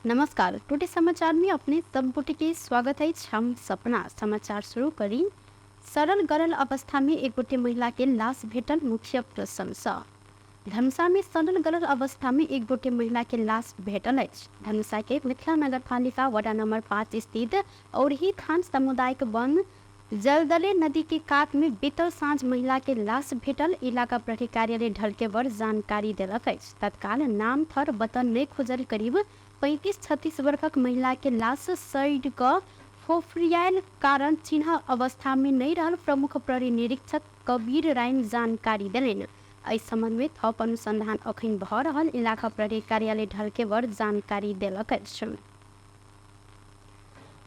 नमस्कार। टुडे समाचार में अपने सब के स्वागत है। हम सपना समाचार शुरू करी। सरल गरल अवस्था में एक गोटे महिला के लाश भेटल, मुख्य प्रशंसा। धनुषा में सरल गरल अवस्था में एक गोटे महिला के लाश भेटल है। धनुषा के मिथिला नगर पालिका वडा नंबर 5 स्थित और ही थान सामुदायिक वन जलदले नदी के कात में बीतल साँझ महिला के लाश भेटल। इलाका प्रहरी कार्यालय ढलकेवर जानकारी दिलक है। तत्काल नाम थर बतन में खोजल करीब 35-36 वर्षक महिला के लाश सैड क फोफरियाल कारण चिन्ह अवस्था में नहीं रहल प्रमुख प्रहरी निरीक्षक कबीर राय जानकारी दिलेन। इस संबंध में थप अनुसंधान अखन भ रहल इलाका प्रहरी कार्यालय ढलकेवर जानकारी दिलक है।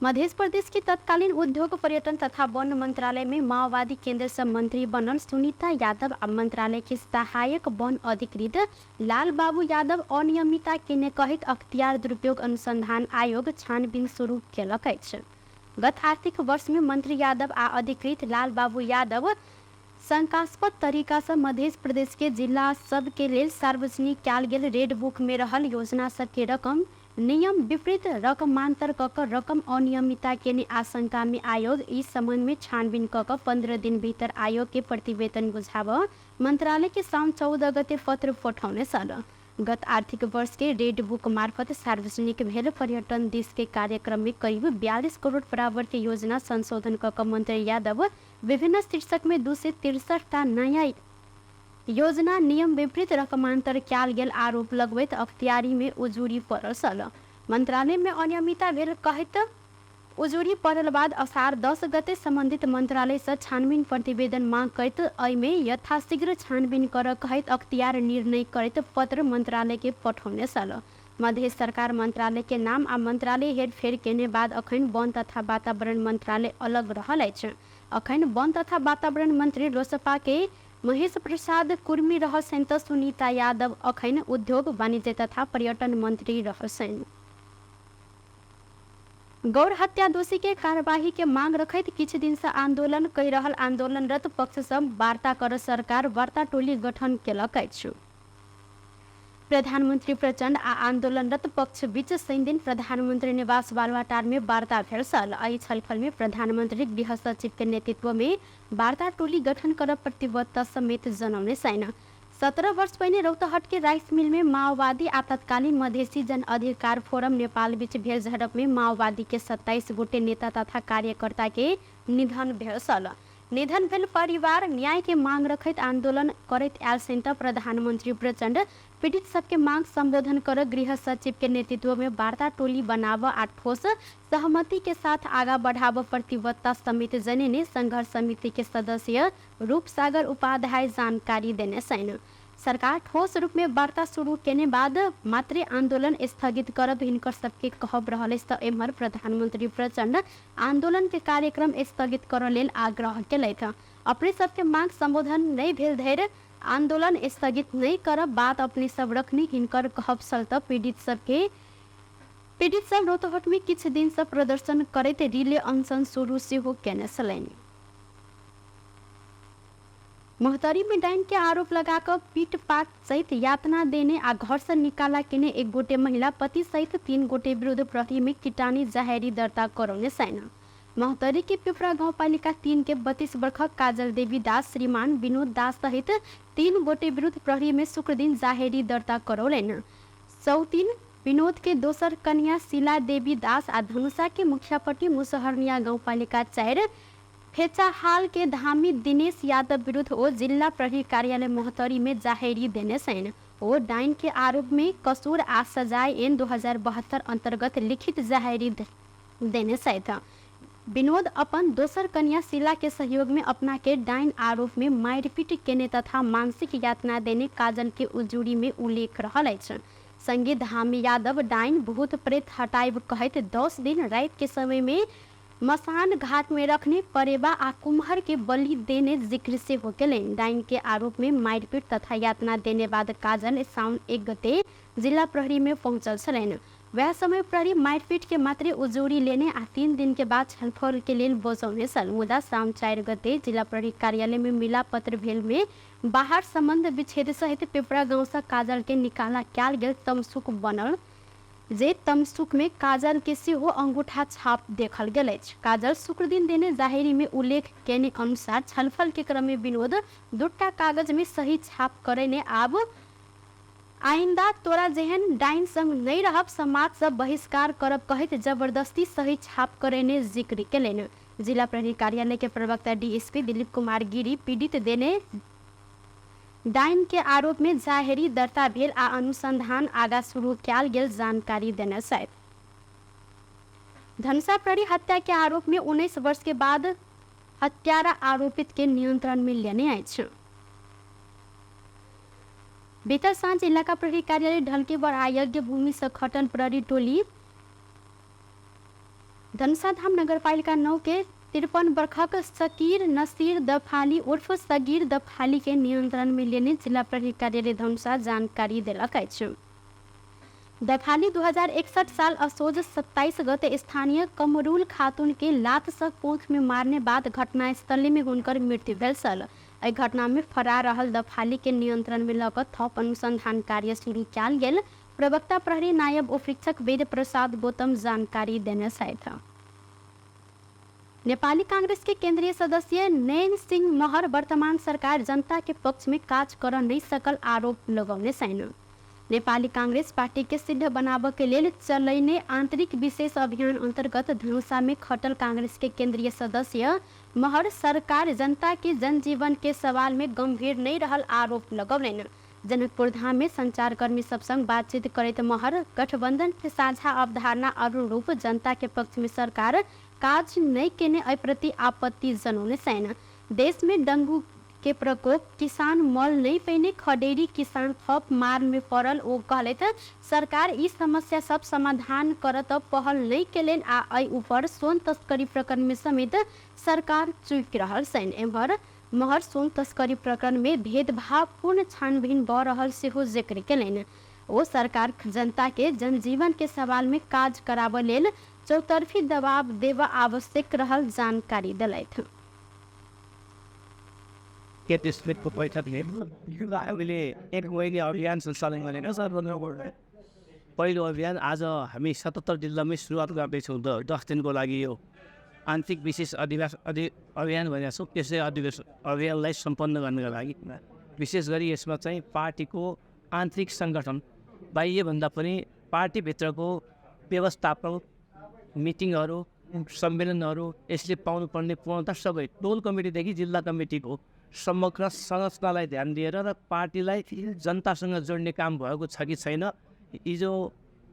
मध्य प्रदेश के तत्कालीन उद्योग पर्यटन तथा वन मंत्रालय में माओवादी केंद्र से मंत्री बनल सुनीता यादव आ मंत्रालय के सहायक वन अधिकृत लाल बाबू यादव अनियमितता के कहित अख्तियार दुरुपयोग अनुसंधान आयोग छानबीन शुरू केलक अछि। गत आर्थिक वर्ष में मंत्री यादव आ अधिकृत लाल बाबू यादव शंकास्पद तरीका से मध्य प्रदेश के जिला सब के लेल सार्वजनिक कयल गेल रेड बुक में रहल योजना सब के रकम नियम विपरीत रकमांतर कक रकम अनियमितता के आशंका में आयोग इस संबंध में छानबीन कक 15 दिन भीतर आयोग के प्रतिवेदन बुझाव मंत्रालय के साउन 14 गते पत्र पठौने सल। गत आर्थिक वर्ष के रेड बुक मार्फत सार्वजनिक भेल पर्यटन देश के कार्यक्रम में करीब 42 करोड़ बराबर के योजना संशोधन कक मंत्री यादव विभिन्न शीर्षक में 263 नया योजना नियम विपरीत रकमांतर कयल गेल आरोप लगबैत अख्तियारी में उजूरी पड़ल सल। मंत्रालय में अनियमितता भेल कहैत उजूरी पड़ल बाद असार 10 गते संबंधित मंत्रालय से छानबीन प्रतिवेदन मांग करत एहिमे यथाशीघ्र छानबीन कर कहैत अख्तियार निर्णय करत पत्र मंत्रालय के पठौने सल। मध्य सरकार मंत्रालय के नाम आ मंत्रालय हेरफेर केने बाद अखन वन तथा वातावरण मंत्रालय अलग रहल अछि। अखन वन तथा वातावरण मंत्री लोसपा के महेश प्रसाद कुर्मी रहसन त सुनीता यादव अखन उद्योग वाणिज्य तथा पर्यटन मंत्री रहसन। गौर हत्या दोषी के कार्यवाही के मांग रखैत किछ दिन से आंदोलन कहि रहल आंदोलनरत पक्ष सब वार्ता कर सरकार वार्ता टोली गठन केलक अछि। प्रधानमंत्री प्रचंड आ आंदोलनरत पक्ष बीच शनि दिन प्रधानमंत्री निवास बालुवाटार में वार्ता भेल सल। एहि छलफल में प्रधानमंत्री गृह सचिव के नेतृत्व में वार्ता टोली गठन कर प्रतिबद्धता समेत जनौने छैन। 17 वर्ष पहिने रौतहट के राइस मिल में माओवादी आ तत्कालीन मधेसी जन अधिकार फोरम नेपाल बीच भेल झड़प में माओवादी के 27 गोटे नेता तथा कार्यकर्ता के निधन भेल सल। निधन भेल परिवार न्याय के मांग रखैत आंदोलन करैत आयल छन् त प्रधानमंत्री प्रचंड पीड़ित सबके मांग संबोधन कर गृह सचिव के नेतृत्व में वार्ता टोली बनाव आ ठोस सहमति के साथ आगा बढ़ाव प्रतिबद्धता समेत जने संघर्ष समिति के सदस्य रूप सागर उपाध्याय जानकारी देने छैन। सरकार ठोस रूप में वार्ता शुरू केने बाद मात्र आंदोलन स्थगित करब हिनकर सबके कहब रहल त एम्हर प्रधानमंत्री प्रचंड आंदोलन के कार्यक्रम स्थगित कर लेल आग्रह केलथि। अपने सबके मांग संबोधन नहीं भेल धैर्य आंदोलन स्थगित नहीं करब बात अपने सब रखनी हिनकर कहब सल त पीड़ित सब रौतहट में किछ दिन से प्रदर्शन करते रिले अनशन शुरू सेहो केने छलनि। मोहतरी में डाइन के आरोप लगाकर पीटपाट सहित यातना देने आ घर से निकाला केने एक गोटे महिला पति सहित 3 गोटे विरुद्ध प्रहरी में किटानी जाहेरी दर्ता करौने छैन। मोहतरी के पिपरा गाउँपालिका 3 के 32 वर्षक काजल देवी दास श्रीमान विनोद दास सहित 3 गोटे विरुद्ध प्रहरी में शुक्र दिन जाहेरी दर्ता करौलेन। सौतीन विनोद के दोसर कन्या शीला देवी दास आ धनुषा के मुखियापट्टी मुसहरनिया गाउँपालिका 4 फेचाहाल के धामी दिनेश यादव विरुद्ध ओ जिला प्रहरी कार्यालय मोहतरी में जाहेरी देने छैन। ओ डाइन के आरोप में कसूर आ सजाए एन 2072 अंतर्गत लिखित जाहेरी देने छैन। विनोद अपन दोसर कन्या शीला के सहयोग में अपना के डाइन आरोप में मारपीट केने तथा मानसिक यातना देने काजल के उजूरी में उल्लेख रहल अछि। संगे धामी यादव डाइन भूत प्रेत हटाइब कहैत 10 दिन रात के समय में मसान घाट में रखने परेबा आ कुम्हर के बलि देने जिक्र से हो केलेन। डाइन के आरोप में मारपीट तथा यातना देने बाद काजल साउन 1 गते जिला प्रहरी में पहुंचल छलैन। वह समय प्रहरी मारपीट के मात्र उजूरी लेने आ 3 दिन के बाद छलफल के लेल बजौने सल। मुदा साउन 4 गते जिला प्रहरी कार्यालय में मिला पत्र भेल में बाहर संबंध विच्छेद सहित पिपरा गांव से काजल के निकाला कयल गेल तमसुक बनल जे तमसुक में काजल के सेहो अंगूठा छाप देखल गेल अछि। काजल शुक्र दिन देने जाहिरी में उल्लेख केने अनुसार छलफल के क्रम में विनोद दूटा कागज में सही छाप करे ने आब आइंदा तोरा जेहन डाइन संग नहीं रहब, समाज से बहिष्कार करब कहत जबरदस्ती सही छाप करे ने जिक्र केलनि। जिला प्रहरी कार्यालय के प्रवक्ता डीएसपी दिलीप कुमार गिरी पीड़ित देने डाइन के आरोप में जाहेरी दर्ता भेल आ अनुसंधान आगा शुरू कयल गेल जानकारी देने छथि। धनुषा प्रहरी हत्या के आरोप में 19 वर्ष के बाद हत्यारा आरोपित के नियंत्रण में लेने अछि। बीते सांझ इलाका प्रहरी कार्यालय ढलके वर आयोग्य भूमि से खटन प्रहरी टोली धनुषा धाम नगरपालिका 9 के 53 वर्षक शकीर नसीर दफाली उर्फ सगीर दफाली के नियंत्रण में लेने जिला प्रहरी कार्यालय धनुषा जानकारी देलक अछि। दफाली 2061 साल असोज 27 गते स्थानीय कमरुल खातून के लात से पूंछ में मारने बाद घटनास्थल में हुनकर मृत्यु भेल छल। एहि घटना में फरार रहल दफाली के नियंत्रण में लऽ कऽ थप अनुसंधान कार्य शुरू कयल गेल। प्रवक्ता प्रहरी नायब उपरीक्षक वेद प्रसाद गौतम जानकारी देने छथि। नेपाली कांग्रेस के केंद्रीय सदस्य नैन सिंह महर वर्तमान सरकार जनता के पक्ष में काज कर नहीं सकल आरोप लगौने छन्। नेपाली कांग्रेस पार्टी के सिद्ध बनाबऽ के लेल चलैने आंतरिक विशेष अभियान अंतर्गत धनुषा में खटल कांग्रेस के केंद्रीय सदस्य महर सरकार जनता के जनजीवन के सवाल में गंभीर नहीं रहल आरोप लगौलनि। जनकपुर धाम में संचारकर्मी सब संग बातचीत करैत महर गठबंधन के साझा अवधारणा अनुरूप जनता के पक्ष में सरकार काज नहीं केने एहि प्रति आपत्ति जनौने छन्। देश में डेंगू के प्रकोप, किसान मल नहीं पैने, खडेरी किसान थप मार में पड़ल। ओ कहलैथ सरकार ई समस्या सब समाधान करत पहल नहीं केलनि आ एहि ऊपर सोन तस्करी प्रकरण में समेत सरकार चूक रहल छनि। एम्हर महर सोन तस्करी प्रकरण में भेदभावपूर्ण छानबीन भ रहल सेहो जिक्र केलनि। ओ सरकार जनता के जनजीवन के सवाल में काज कराबऽ लेल चौतरफी दबाव देवा आवश्यक रहल जानकारी दिलैथ। को बैठक में हामीले एक महीने अभियान सञ्चालन गरेका छौँ। पहिलो अभियान आज हामी 77 जिल्लामै सुरुवात गर्दैछौँ। 10 दिनको लागि यो आंतरिक विशेष अभियान भनेका छौँ। त्यसै अभियानलाई सम्पन्न गर्नका लागि विशेष गरी यसमा चाहिँ पार्टीको आन्तरिक सङ्गठन बाह्यभन्दा पनि पार्टीभित्रको व्यवस्थापन मिटिङहरू सम्मेलनहरू यसले पाउनुपर्ने पूर्णता सबै टोल कमिटीदेखि जिल्ला कमिटीको समग्र संरचनालाई ध्यान दिएर र पार्टीलाई जनतासँग जोड्ने काम भएको छ कि छैन। हिजो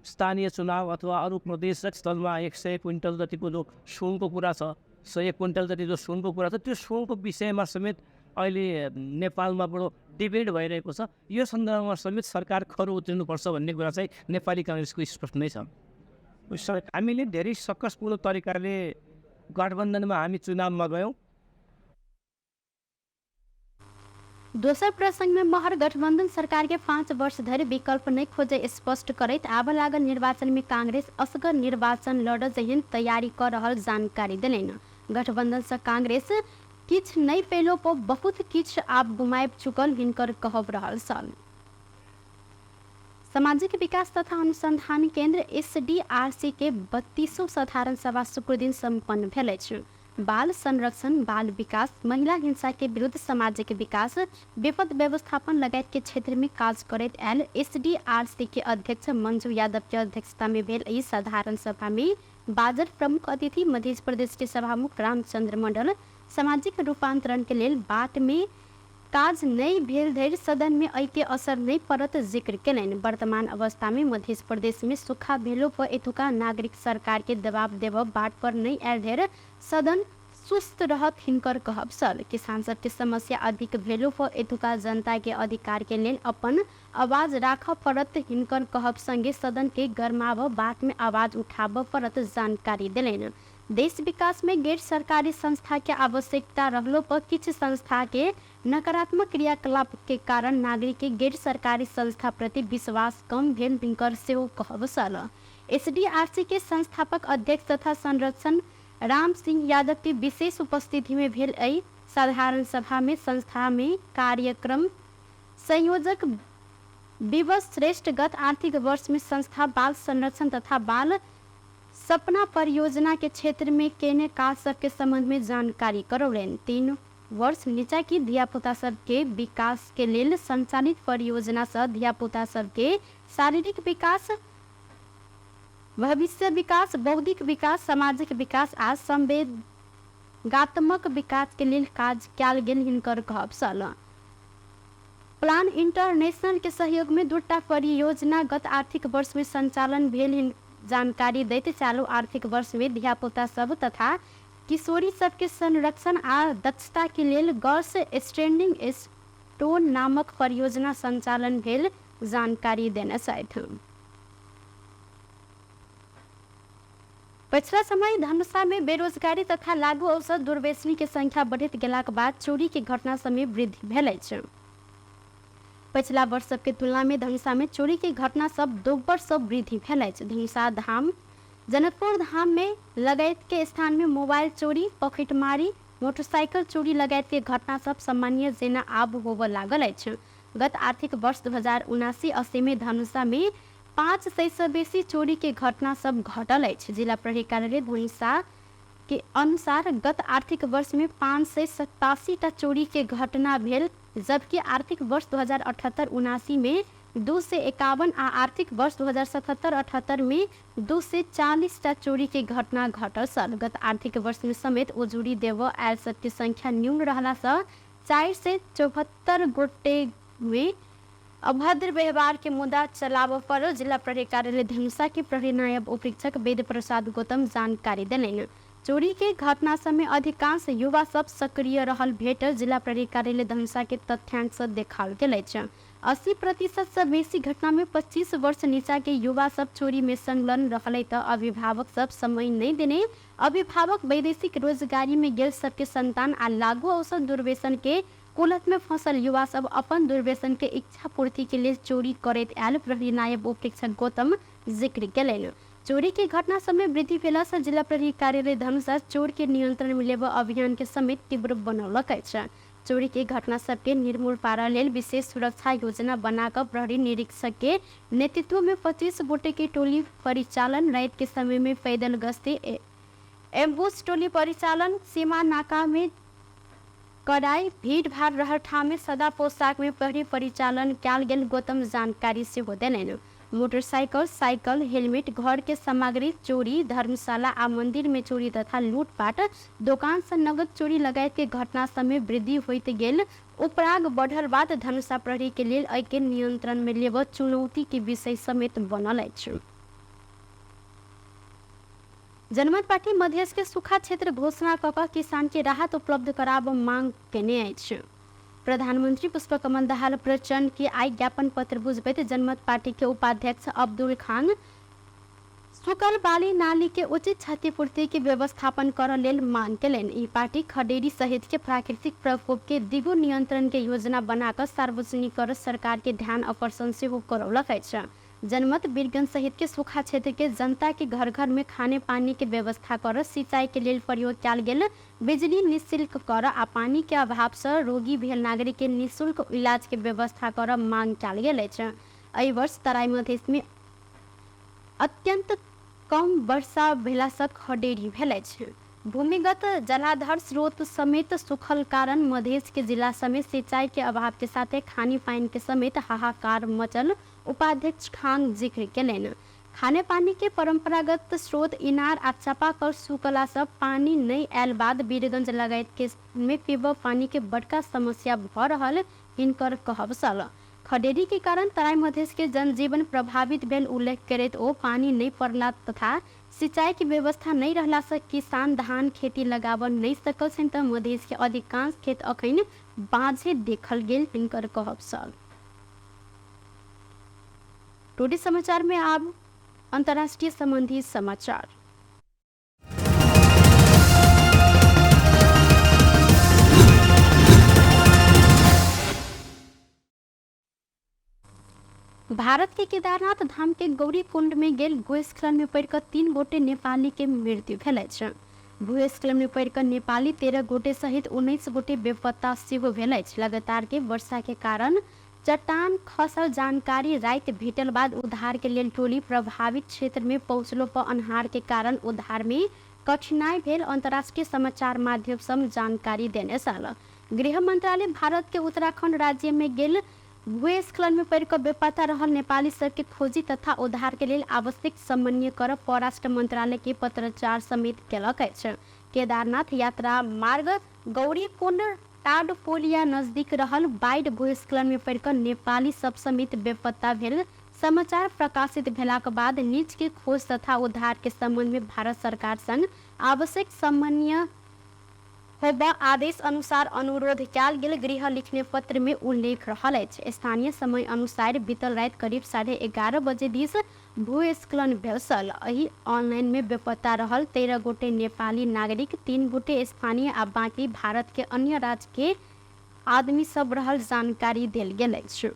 स्थानीय चुनाव अथवा अरू प्रदेश र स्थलमा 100 क्विन्टल जतिको जो सुनको कुरा छ, 100 क्विन्टल जति जो सुनको कुरा छ, त्यो सुनको विषयमा समेत अहिले नेपालमा बडो डिबेट भइरहेको छ। यो सन्दर्भमा समेत सरकार खरो उत्रिनुपर्छ भन्ने कुरा चाहिँ नेपाली कांग्रेसको स्पष्ट नै छ। हामीले धेरै सकसपूर्ण तरिकाले गठबन्धनमा हामी चुनावमा गयौँ। दोसर प्रसंग में महर गठबंधन सरकार के 5 वर्ष धरि विकल्प नहीं खोजे स्पष्ट करैत आब लागल निर्वाचन में कांग्रेस असगर निर्वाचन लड़ जेहन तैयारी कर रहल जानकारी दिलनि। गठबंधन से कांग्रेस किछ नहीं पेलो पर बहुत किछ आब गुमाब चुकल हिनकर कहब रहल छल। सामाजिक विकास तथा अनुसंधान केंद्र SDRC के 32वां साधारण सभा शुक्र दिन सम्पन्न भेल अछि। बाल संरक्षण, बाल विकास, महिला हिंसा के विरुद्ध सामाजिक विकास, विपद व्यवस्थापन लगायत के क्षेत्र में काज करैत आयल SDRC के अध्यक्ष मंजू यादव के अध्यक्षता में भेल ई साधारण सभा में बाजट प्रमुख अतिथि मध्य प्रदेश के सभामुख रामचंद्र मंडल सामाजिक रूपांतरण के लेल बाट में काज नहीं भेल धरि सदन में ऐके असर नहीं पड़त जिक्र केलनि। वर्तमान अवस्था में मध्य प्रदेश में सूखा भेलो पर एतुका नागरिक सरकार के दबाव देव बाट पर नहीं आयल धरि सदन सुस्त रहत हिनकर कहब छल। किसान सब के समस्या अधिक भेलो पर एतुका जनता के अधिकार के लेल अपन आवाज राख पड़त हिनकर कहब संगे सदन के गरमाव बाट में आवाज उठाब पड़त जानकारी दिलनि। देश विकास में गैर सरकारी संस्था के आवश्यकता रहलो पर किछ संस्था के नकारात्मक क्रियाकलाप के कारण नागरिक के गैर सरकारी संस्था प्रति विश्वास कम भेल हिनकर सेहो कहब छल। SDRC के संस्थापक अध्यक्ष तथा संरक्षण राम सिंह यादव की विशेष उपस्थिति में भेल एहि साधारण सभा में संस्था में कार्यक्रम संयोजक विवश श्रेष्ठ गत आर्थिक वर्ष में संस्था बाल संरक्षण तथा बाल सपना परियोजना के क्षेत्र में केने कार्य सब के संबंध में जानकारी करौलेन। 3 वर्ष नीचा की धियापुता सब के विकास के लेल संचालित परियोजना से धियापुता सब के शारीरिक विकास, भविष्य विकास, बौद्धिक विकास, सामाजिक विकास आ संवेदनात्मक विकास के लेल काज कयल गेल हिनकर कहब छल। प्लान इंटरनेशनल के सहयोग में 2टा परियोजना गत आर्थिक वर्ष में संचालन भेल जानकारी दैत चालू आर्थिक वर्ष में धियापुता सब तथा किशोरी सबके संरक्षण आ दक्षता के लेल गर्ल्स स्टैंडिंग स्टोन नामक परियोजना संचालन भेल जानकारी देने छथि। पिछला समय धनुषा में बेरोजगारी तथा लागू औषध दुर्व्यसनी के संख्या बढ़त गेलाक बाद चोरी के घटना सब में वृद्धि भेल अछि। पिछला वर्ष सबके तुलना में धनुषा में चोरी के घटना सब दोब्बर सब वृद्धि भेल अछि। धनुषा धाम, जनकपुर धाम में लगायत के स्थान में मोबाइल चोरी, पॉकेटमारी, मोटरसाइकिल चोरी लगायत के घटना सब सामान्य जेना आब होबऽ लागल अछि। गत आर्थिक वर्ष 2079-80 में धनुषा में 500 से बेसी चोरी के घटना सब घटल अछि। जिला प्रहरी कार्यालय धनुषा के अनुसार गत आर्थिक वर्ष में 587टा चोरी के घटना भेल, जबकि आर्थिक वर्ष 2078-79 में 251 आ आर्थिक वर्ष 2077-78 में 240टा चोरी के घटना घटल छल। गत आर्थिक वर्ष में समेत उजुरी देव आयल सबके संख्या न्यून रहला से 474 गोटे में अभद्र व्यवहार के मुद्दा चलाव पर जिला प्रहरी कार्यालय धनुषा के प्रहरी नायब उपरीक्षक वेद प्रसाद गौतम जानकारी देलनि। चोरी के घटना समय अधिकांश युवा सब सक्रिय रहल भेट जिला प्रहरी कार्यालय धनुषा के तथ्यांश देखाओल गेल अछि। 80% से बेसी घटना में 25 वर्ष नीचा के युवा सब चोरी में संलग्न रहले त अभिभावक सब समय नहीं देने, अभिभावक वैदेशिक रोजगारी में गेल सबके संतान आ लागू औषध दुर्व्यसन के कुलत में फंसल युवा सब अपन दुर्व्यसन के इच्छा पूर्ति के लिए चोरी करैत आयल प्रहरी नायब उपरीक्षक गौतम जिक्र केलनि। चोरी के घटना सब में वृद्धि भेला से जिला प्रहरी कार्यालय धनुषा चोर के नियंत्रण में लेबऽ अभियान के समेत तीव्र बनौलक अछि। चोरी के घटना सबके निर्मूल पारा लेल विशेष सुरक्षा योजना बनाकर प्रहरी निरीक्षक के नेतृत्व में 25 गोटे की टोली परिचालन, रात के समय में पैदल गश्ती, एम्बुश टोली परिचालन, सीमा नाका में कड़ाई, भीड़ भाड़ रहल ठाम में सदा पोशाक में प्रहरी परिचालन कयल गेल गौतम जानकारी से हो देलनि। मोटरसाइकिल, साइकिल, हेलमेट, घर के सामग्री चोरी, धर्मशाला आ मंदिर में चोरी तथा लूटपाट, दुकान से नगद चोरी लगायत के घटना सब में वृद्धि होइत गेल। उपराग बढ़ल बाद धनुषा प्रहरी के लेल एहि के नियंत्रण में लेबऽ चुनौती के विषय समेत बनल अछि। जनमत पार्टी मधेश के सूखा क्षेत्र घोषणा कऽ किसान के राहत उपलब्ध कराब मांग केने अछि। प्रधानमंत्री पुष्पकमल दाहाल प्रचंड के आइ ज्ञापन पत्र बुझबैत जनमत पार्टी के उपाध्यक्ष अब्दुल खान सुकल बाली नाली के उचित क्षतिपूर्ति के व्यवस्थापन करऽ लेल मांग केलनि। ई पार्टी खडेरी सहित के प्राकृतिक प्रकोप के द्विगुण नियंत्रण के योजना बनाकर सार्वजनिक कर सरकार के ध्यान आकर्षण सेहो करौलक अछि। जनमत बीरगंज सहित के सूखा क्षेत्र के जनता के घर घर में खाने पानी के व्यवस्था कर सिंचाई के लेल प्रयोग कयल गेल बिजली निःशुल्क कर आ पानी के अभाव से रोगी भेल नागरिक के निःशुल्क इलाज के व्यवस्था कर मांग कयल गेल अछि। एहि वर्ष तराई मधेश में अत्यंत कम वर्षा भेला से खडेरी भेल अछि। भूमिगत जलाधार स्रोत समेत सूखल कारण मधेश के जिला समेत सिंचाई के अभाव के साथ खानी पानी के समेत हाहाकार मचल उपाध्यक्ष खान जिक्र केलनि। खाने पानी के परंपरागत स्रोत इनार आ चापाकल सूखला से पानी नहीं आयल बाद बीरगंज लगायत के में पीबऽ पानी के बड़का समस्या भ रहल हिनकर कहब छल। खडेरी के कारण तराई मधेश के जनजीवन प्रभावित भेल उल्लेख करैत ओ पानी नहीं पड़ला तथा सिंचाई की व्यवस्था नहीं रहला से किसान धान खेती लगाबऽ नहीं सकल छनि त मधेश के अधिकांश खेत अखन बाँझे देखल गेल हिनकर कहब छल। टुडे समाचार में अब अंतर्राष्ट्रीय संबंधी समाचार। भारत के केदारनाथ धाम के गौरी कुंड में गेल भूस्खलन में पड़ 3 गोटे नेपाली के मृत्यु भेल अछि। भूस्खलन में पड़ नेपाली 13 गोटे सहित 19 गोटे बेपत्ता सेहो भेल अछि। लगातार के वर्षा के कारण चट्टान खसल जानकारी राति भेटल बाद उद्धार के लेल टोली प्रभावित क्षेत्र में पहुंचलो पर अन्हार के कारण उद्धार में कठिनाई भेल अंतर्राष्ट्रीय समाचार माध्यम सब जानकारी देने साल गृह मंत्रालय भारत के उत्तराखंड राज्य में गेल भूस्खलन में पड़ कऽ बेपता रहल नेपाली सबके खोजी तथा उद्धार के लेल आवश्यक समन्वय करब परराष्ट्र मंत्रालय के पत्राचार समेत केलक अछि। केदारनाथ यात्रा मार्ग गौरीकुंड टाडपोलिया नजदीक रहल बाढ़ि भूस्खलन में पड़ कऽ नेपाली सब समेत बेपत्ता भेल समाचार प्रकाशित भेलाक बाद नीच के खोज तथा उद्धार के संबंध में भारत सरकार संग आवश्यक समन्वय होबा आदेश अनुसार अनुरोध कयल गेल गृह लिखने पत्र में उल्लेख रहल अछि। स्थानीय समय अनुसार बीतल राति करीब 11:30 बजे दिस भूस्खलन भेल छल। एहि ऑनलाइन में बेपत्ता रहल 13 गोटे नेपाली नागरिक, 3 गोटे स्थानीय आ बाकी भारत के अन्य राज्य के आदमी सब रहल जानकारी देल गेल अछि।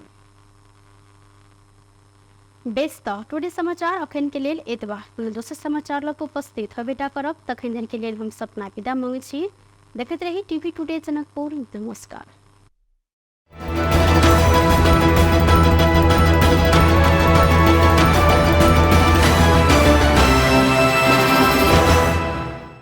बेस त टुडे समाचार अखन के लेल एतबा। दोसर समाचार लग उपस्थित हेबेटा करब तखन के लेल हम सपना विदा मांगै छी। देखते रही टीवी टुडे जनकपुर। नमस्कार।